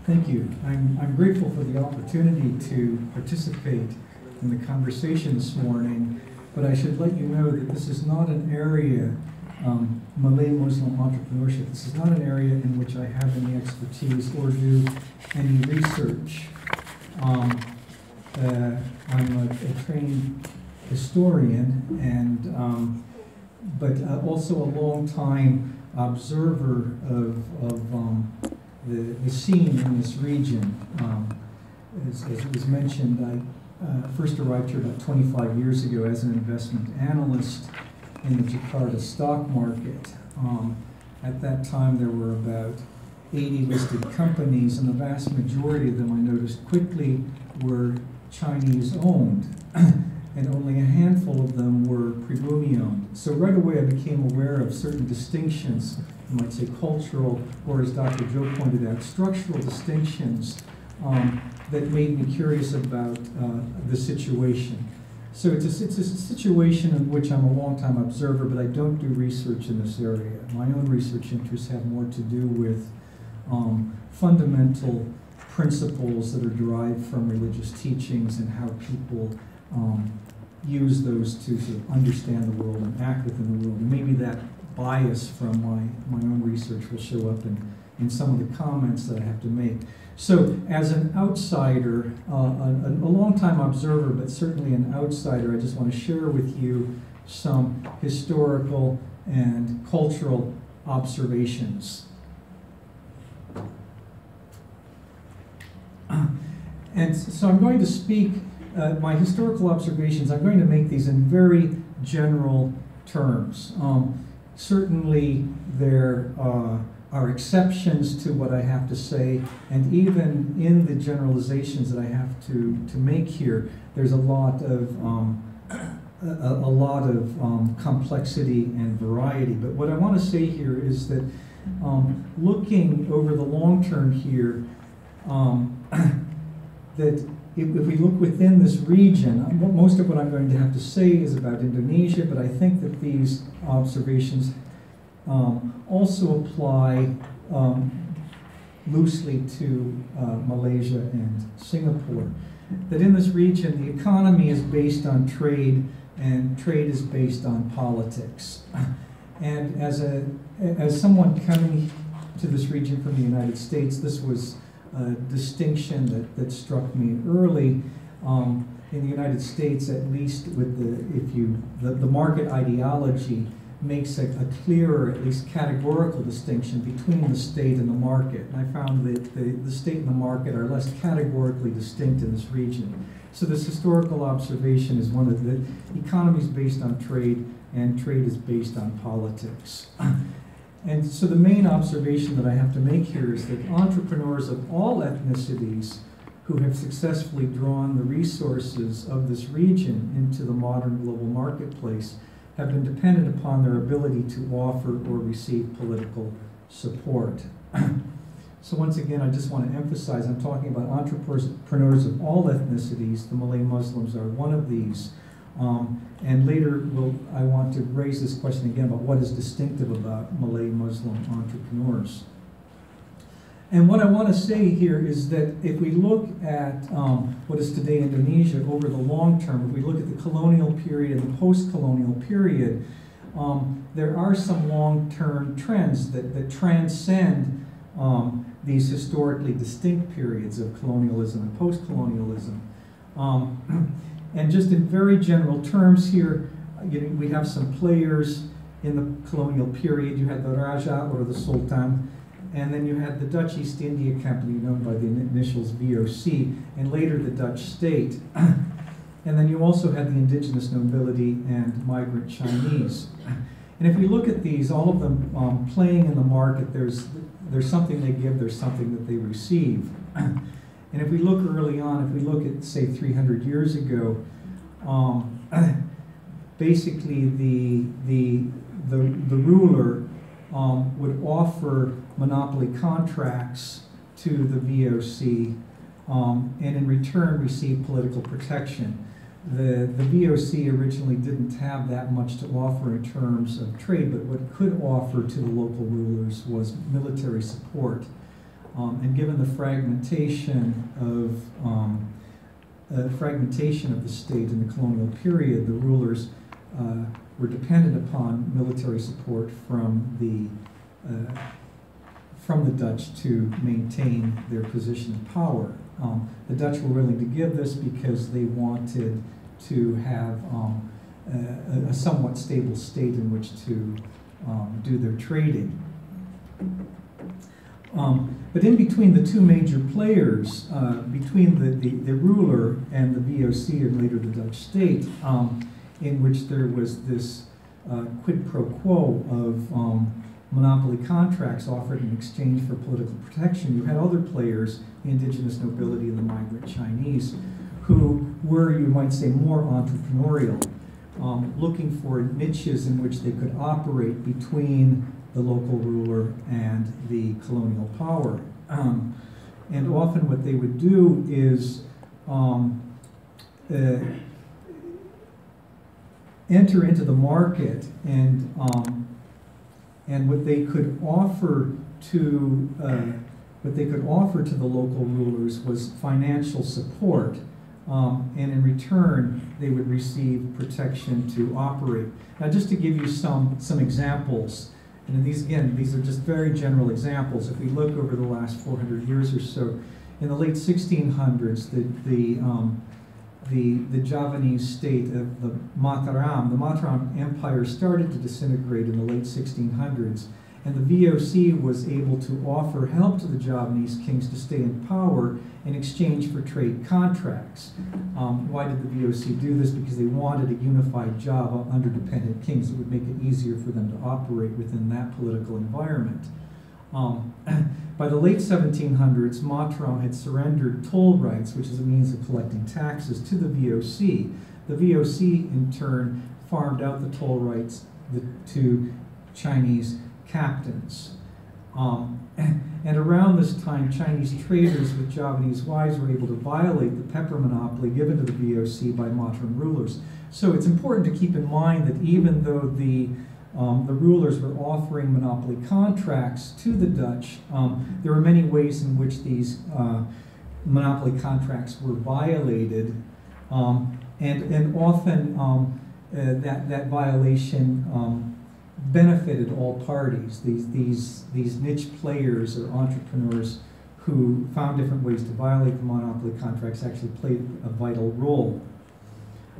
Thank you. I'm grateful for the opportunity to participate in the conversation this morning, but I should let you know that this is not an area, Malay Muslim entrepreneurship, this is not an area in which I have any expertise or do any research. I'm a trained historian, and but also a long-time observer of the scene in this region. As it was mentioned, I first arrived here about 25 years ago as an investment analyst in the Jakarta stock market. At that time, there were about 80 listed companies, and the vast majority of them, I noticed quickly, were Chinese-owned, and only a handful of them were Pribumi-owned. So right away, I became aware of certain distinctions, you might say cultural, or as Dr. Joe pointed out, structural distinctions that made me curious about the situation. So it's a situation in which I'm a long-time observer, but I don't do research in this area. My own research interests have more to do with fundamental principles that are derived from religious teachings and how people use those to sort of understand the world and act within the world. And maybe that bias from my own research will show up in some of the comments that I have to make. So as an outsider, a long-time observer, but certainly an outsider, I just want to share with you some historical and cultural observations. And so I'm going to speak, my historical observations, I'm going to make these in very general terms. Certainly there are exceptions to what I have to say, and even in the generalizations that I have to make here, there's a lot of complexity and variety. But what I want to say here is that looking over the long term here, that if we look within this region, most of what I'm going to have to say is about Indonesia, but I think that these observations also apply loosely to Malaysia and Singapore. That in this region, the economy is based on trade, and trade is based on politics. And as someone coming to this region from the United States, this was a distinction that struck me early. In the United States, at least with the market ideology makes a clearer, at least categorical distinction between the state and the market. And I found that the state and the market are less categorically distinct in this region. So this historical observation is one of the economy is based on trade, and trade is based on politics. And so the main observation that I have to make here is that entrepreneurs of all ethnicities who have successfully drawn the resources of this region into the modern global marketplace have been dependent upon their ability to offer or receive political support. So once again, I just want to emphasize, I'm talking about entrepreneurs of all ethnicities. The Malay Muslims are one of these. And later, I want to raise this question again about what is distinctive about Malay Muslim entrepreneurs. And what I want to say here is that if we look at what is today Indonesia over the long term, if we look at the colonial period and the post-colonial period, there are some long-term trends that transcend these historically distinct periods of colonialism and post-colonialism. And just in very general terms here, we have some players in the colonial period. You had the Raja or the Sultan, and then you had the Dutch East India Company, known by the initials VOC, and later the Dutch state. And then you also had the indigenous nobility and migrant Chinese. And if we look at these, all of them playing in the market, there's something they give, there's something that they receive. And if we look early on, if we look at, say, 300 years ago, basically the ruler would offer monopoly contracts to the VOC and in return receive political protection. The VOC originally didn't have that much to offer in terms of trade, but what it could offer to the local rulers was military support. And given the fragmentation of the state in the colonial period, the rulers were dependent upon military support from the Dutch to maintain their position of power. The Dutch were willing to give this because they wanted to have a somewhat stable state in which to do their trading. But in between the two major players, between the ruler and the VOC and later the Dutch state, in which there was this quid pro quo of monopoly contracts offered in exchange for political protection, you had other players, the indigenous nobility and the migrant Chinese, who were, you might say, more entrepreneurial, looking for niches in which they could operate between the local ruler and the colonial power. And often what they would do is enter into the market, and what they could offer to the local rulers was financial support, and in return they would receive protection to operate. Now, just to give you some examples, and these are just very general examples. If we look over the last 400 years or so, in the late 1600s, the Javanese state of the Mataram Empire started to disintegrate in the late 1600s, and the VOC was able to offer help to the Javanese kings to stay in power in exchange for trade contracts. Why did the VOC do this? Because they wanted a unified Java under dependent kings. It would make it easier for them to operate within that political environment. By the late 1700s, Mataram had surrendered toll rights, which is a means of collecting taxes, to the VOC. The VOC, in turn, farmed out the toll rights to Chinese captains. And around this time, Chinese traders with Javanese wives were able to violate the pepper monopoly given to the VOC by Mataram rulers. So it's important to keep in mind that even though the rulers were offering monopoly contracts to the Dutch, there were many ways in which these monopoly contracts were violated, and often that violation benefited all parties. These niche players or entrepreneurs who found different ways to violate the monopoly contracts actually played a vital role.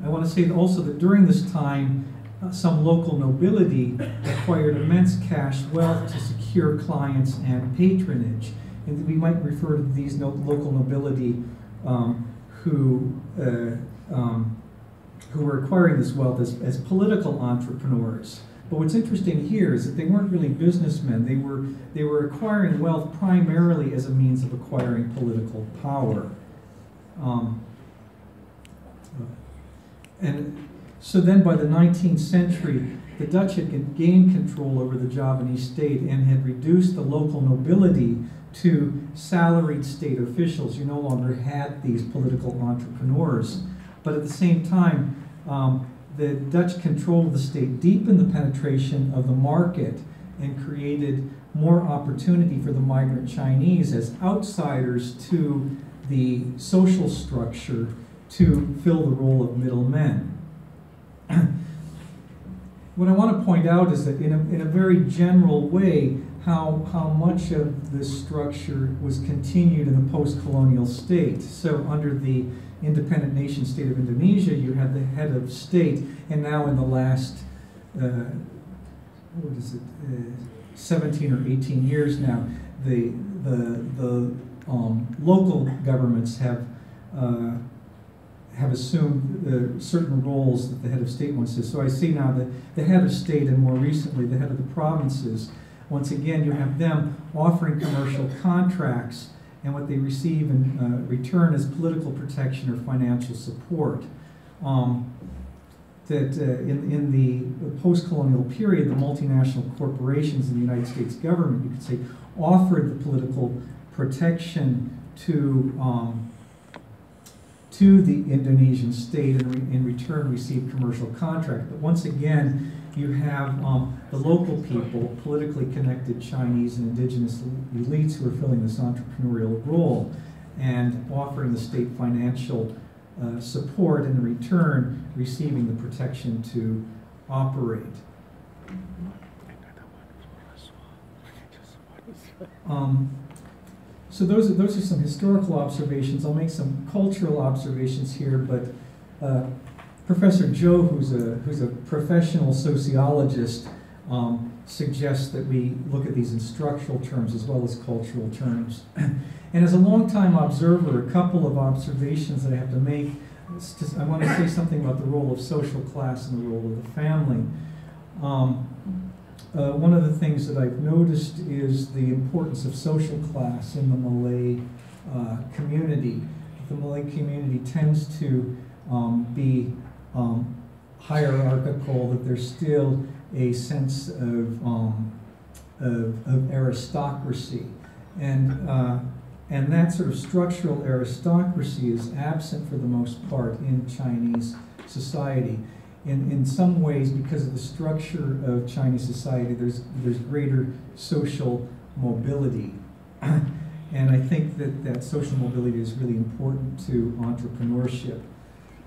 I want to say also that during this time, some local nobility acquired immense cash wealth to secure clients and patronage. And we might refer to these local nobility who were acquiring this wealth as political entrepreneurs. But what's interesting here is that they weren't really businessmen. They were acquiring wealth primarily as a means of acquiring political power. And so then by the 19th century, the Dutch had gained control over the Javanese state and had reduced the local nobility to salaried state officials. You no longer had these political entrepreneurs. But at the same time, the Dutch control of the state deepened the penetration of the market and created more opportunity for the migrant Chinese as outsiders to the social structure to fill the role of middlemen. What I want to point out is that in a very general way, how much of this structure was continued in the post-colonial state. So under the independent nation state of Indonesia, you had the head of state, and now in the last, 17 or 18 years now, the local governments have assumed certain roles that the head of state once did. So I see now that the head of state, and more recently the head of the provinces, once again you have them offering commercial contracts, and what they receive in return is political protection or financial support. In the post-colonial period, the multinational corporations in the United States government, you could say, offered the political protection to the Indonesian state, and in return received commercial contract. But once again, you have the local people, politically connected Chinese and indigenous elites who are filling this entrepreneurial role and offering the state financial support, and in return receiving the protection to operate. So those are some historical observations. I'll make some cultural observations here, but Professor Zhou, who's a professional sociologist, suggests that we look at these in structural terms as well as cultural terms. And as a longtime observer, a couple of observations that I have to make. I want to say something about the role of social class and the role of the family. One of the things that I've noticed is the importance of social class in the Malay community. The Malay community tends to be hierarchical, that there's still a sense of aristocracy. And that sort of structural aristocracy is absent for the most part in Chinese society. In some ways, because of the structure of Chinese society, there's greater social mobility. And I think that social mobility is really important to entrepreneurship.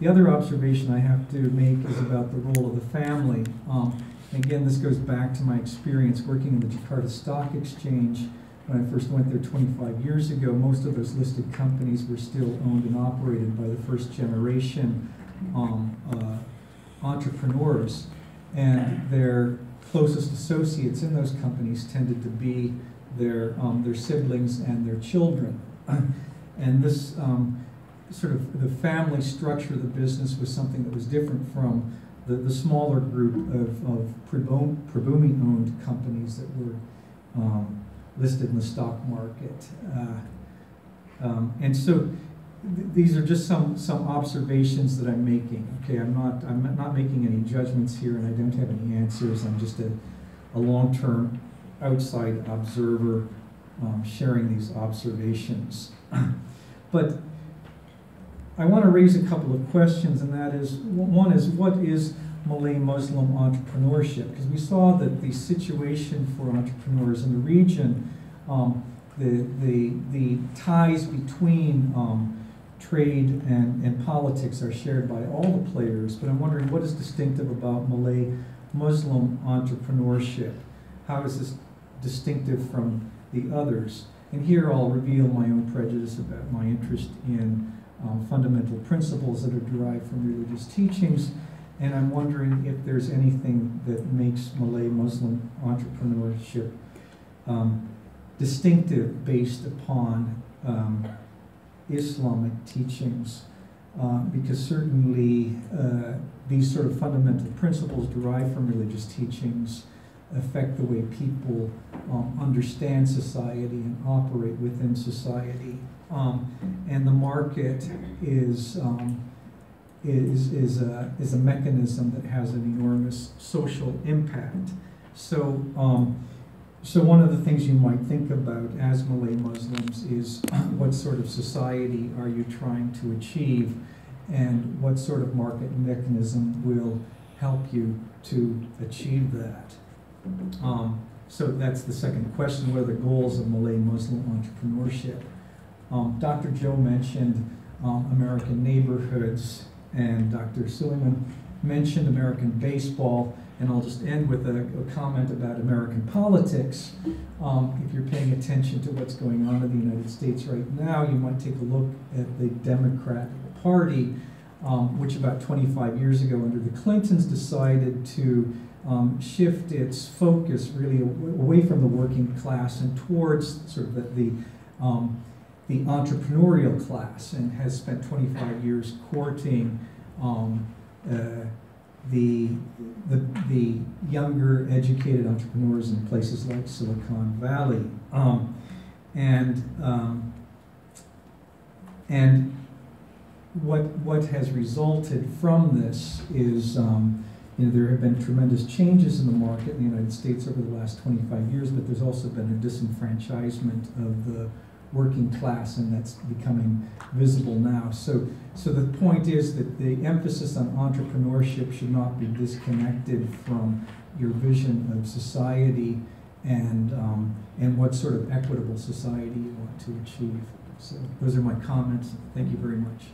The other observation I have to make is about the role of the family. Again, this goes back to my experience working in the Jakarta Stock Exchange. When I first went there 25 years ago, most of those listed companies were still owned and operated by the first generation entrepreneurs, and their closest associates in those companies tended to be their siblings and their children. And this sort of the family structure of the business was something that was different from the smaller group of Pribumi-owned companies that were listed in the stock market. And so these are just some observations that I'm making. Okay, I'm not making any judgments here, and I don't have any answers. I'm just a long-term outside observer sharing these observations. But I want to raise a couple of questions, and that is, one is, what is Malay Muslim entrepreneurship? Because we saw that the situation for entrepreneurs in the region, the ties between trade and politics are shared by all the players, but I'm wondering what is distinctive about Malay Muslim entrepreneurship? How is this distinctive from the others? And here I'll reveal my own prejudice about my interest in fundamental principles that are derived from religious teachings, and I'm wondering if there's anything that makes Malay Muslim entrepreneurship distinctive based upon Islamic teachings, because certainly these sort of fundamental principles derived from religious teachings affect the way people understand society and operate within society. And the market is a mechanism that has an enormous social impact. So, so one of the things you might think about as Malay Muslims is what sort of society are you trying to achieve, and what sort of market mechanism will help you to achieve that. So that's the second question: what are the goals of Malay Muslim entrepreneurship? Dr. Zhou mentioned American neighborhoods, and Dr. Suleiman mentioned American baseball, and I'll just end with a comment about American politics. If you're paying attention to what's going on in the United States right now, you might take a look at the Democratic Party, which about 25 years ago under the Clintons decided to shift its focus really away from the working class and towards sort of the entrepreneurial class, and has spent 25 years courting the younger, educated entrepreneurs in places like Silicon Valley, and what has resulted from this is there have been tremendous changes in the market in the United States over the last 25 years, but there's also been a disenfranchisement of the working class, and that's becoming visible now. So the point is that the emphasis on entrepreneurship should not be disconnected from your vision of society and what sort of equitable society you want to achieve. So those are my comments. Thank you very much.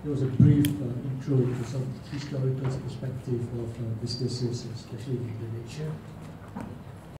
There was a brief intro to some historical perspective of businesses, especially in Indonesia.